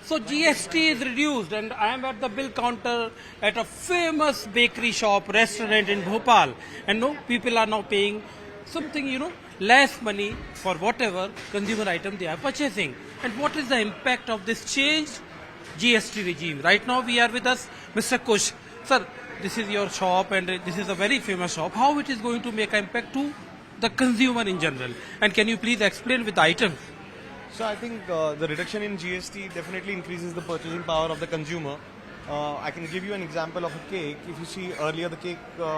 So GST is reduced, and I am at the bill counter at a famous bakery shop, restaurant in Bhopal, and no people are now paying something, less money for whatever consumer item they are purchasing. And what is the impact of this changed GST regime? Right now we are with us, Mr. Kush. Sir, this is your shop, and this is a very famous shop. How it is going to make an impact to the consumer in general? And can you please explain with the items? So I think the reduction in GST definitely increases the purchasing power of the consumer. I can give you an example of a cake. If you see earlier the cake,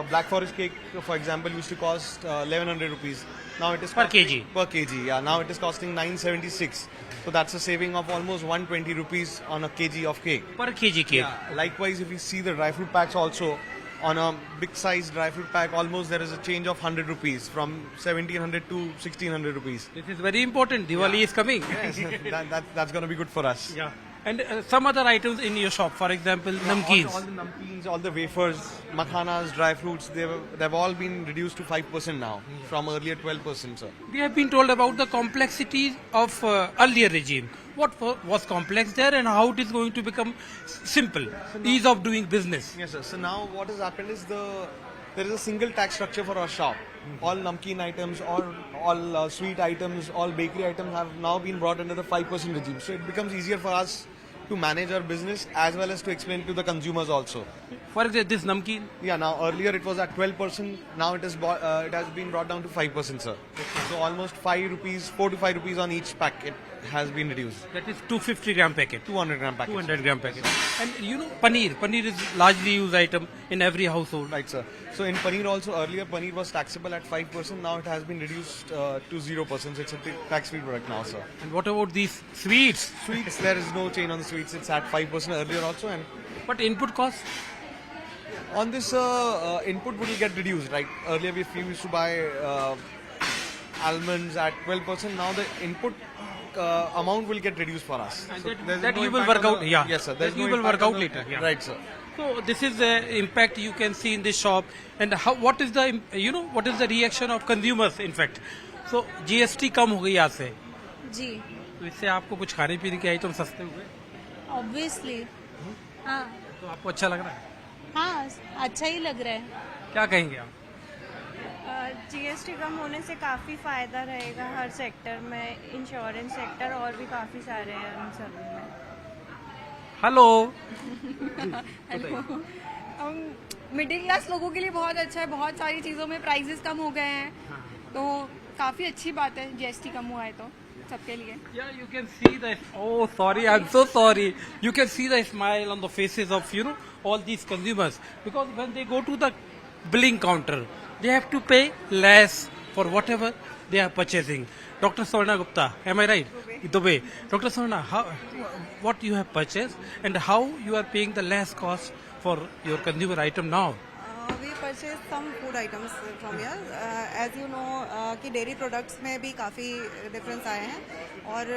Black Forest cake, for example, used to cost 1100 rupees. Now it is Per kg. Per kg, yeah. Now it is costing 976. So that's a saving of almost 120 rupees on a kg of cake. Per kg cake. Yeah. Likewise, if you see the dry fruit packs also, on a big size dry fruit pack, almost there is a change of 100 rupees from 1700 to 1600 rupees. This is very important. Diwali is coming. Yes, that's going to be good for us. Yeah. And some other items in your shop, for example, namkeens. All the namkeens, all the wafers, makhanas, dry fruits, they've all been reduced to 5% now from earlier 12%, sir. We have been told about the complexities of earlier regime. What was complex there, and how it is going to become simple, ease of doing business. Yes, sir. So now what has happened is there is a single tax structure for our shop. All namkeen items, all sweet items, all bakery items have now been brought under the 5% regime. So it becomes easier for us to manage our business as well as to explain to the consumers also. For example, this namkeen. Yeah, now earlier it was at 12%. Now it has been brought down to 5%, sir. So almost 5 rupees, 4 to 5 rupees on each pack. It has been reduced. That is 250 gram packet. 200 gram packet. 200 gram packet. And paneer. Paneer is largely used item in every household. Right, sir. So in paneer also, earlier paneer was taxable at 5%. Now it has been reduced to 0%. So it's a tax-free product now, sir. And what about these sweets? Sweets, there is no change on the sweets. It's at 5% earlier also. And But input cost? on this input will get reduced, right? Earlier we used to buy almonds at 12%. Now the input amount will get reduced for us. And So that- there's that no you will impact work on out, the- yeah. Yes, sir. That There's you no will impact work on out the- later, yeah. Right, sir. So this is the impact you can see in this shop, and what is the what is the reaction of consumers in fact. So GST कम हो गई आज से, जी तो इससे आपको कुछ खाने पीने के आइटम सस्ते हुए, ऑब्वियसली हाँ तो आपको अच्छा लग रहा है? हाँ अच्छा ही लग रहा है। क्या कहेंगे आप? जीएसटी कम होने से काफ़ी फ़ायदा रहेगा हर सेक्टर में, इंश्योरेंस सेक्टर और भी काफ़ी सारे हैं उन सब में। हेलो। मिडिल क्लास लोगों के लिए बहुत अच्छा है, बहुत सारी चीज़ों में प्राइजेस कम हो गए हैं, तो काफ़ी अच्छी बात है जीएसटी कम हुआ है तो सबके लिए। Yeah, you can see the. Oh, sorry, I'm so sorry. You can see the smile on the faces of all these consumers, because when they go to the billing counter, they have to pay less for whatever they are purchasing. Dr. Swarna Gupta, am I right? Dubey. Dr. Swarna, what you have purchased and how you are paying the less cost for your consumer item now? We purchase some food items from here. As you know कि dairy products में भी काफ़ी difference आए हैं और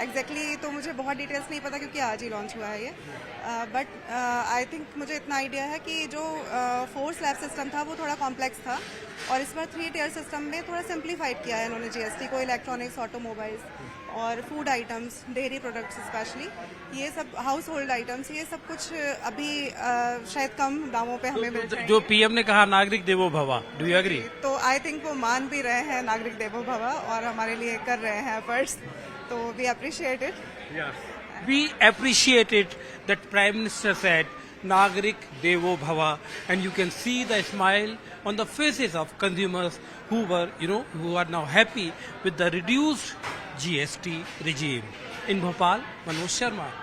exactly तो मुझे बहुत डिटेल्स नहीं पता क्योंकि आज ही लॉन्च हुआ है ये, बट आई थिंक मुझे इतना आइडिया है कि जो 4 स्लैब सिस्टम था वो थोड़ा कॉम्प्लेक्स था और इस बार 3 टियर सिस्टम में थोड़ा सिंप्लीफाइड किया है इन्होंने जीएसटी को। इलेक्ट्रॉनिक्स, ऑटोमोबाइल्स और food items, dairy products specially, ये सब हाउस होल्ड आइटम्स, ये सब कुछ अभी शायद कम दामों पे हमें मिल जाएंगे। जो पीएम ने कहा नागरिक देवो भवा, डू यू एग्री? तो आई थिंक वो मान भी रहे हैं नागरिक देवो भवा और हमारे लिए कर रहे हैं एफर्ट्स, तो we appreciate it. We appreciate it that Prime Minister said Nagrik Devo Bhava, and you can see the smile on the faces of consumers who were, who are now happy with the reduced GST regime. In Bhopal, Manoj Sharma.